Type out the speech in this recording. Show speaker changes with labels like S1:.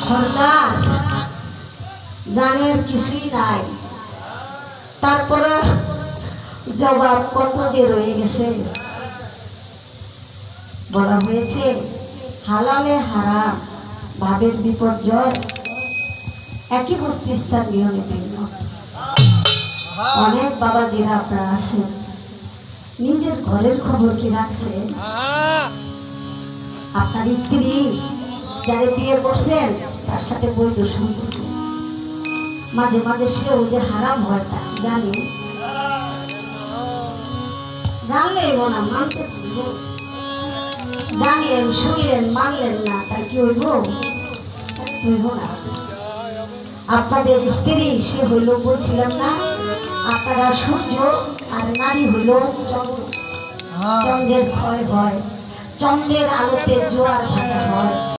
S1: সরকার জানের কিছুই নাই, তারপরে জবাব কত যে রয়ে গেছে। বলা হয়েছে হালালে হারাম, ভাবের বিপর্যয়, একই মস্তিষ্কের নিয়মে ভিন্ন। অনেক বাবাজিরা আপনারা আছেন, নিজের ঘরের খবর কি রাখছে? আপনার স্ত্রী যারে বিয়ে করছেন তার সাথে বৈধ সম্পর্ক, মাঝে মাঝে সেও যে হারাম হয় তা কি জানি? জানলেই না, মানতে হইব। জানলেন, শুনলেন, মানলেন না, তাই কি হইব? হইব না। আপনাদের স্ত্রী সে হইল, বলছিলাম না আপনারা সূর্য আর নারী হইল চন্দ্র। চন্দ্রের ক্ষয় হয়, চন্দ্রের আলোতে জোয়ার ভাটা হয়।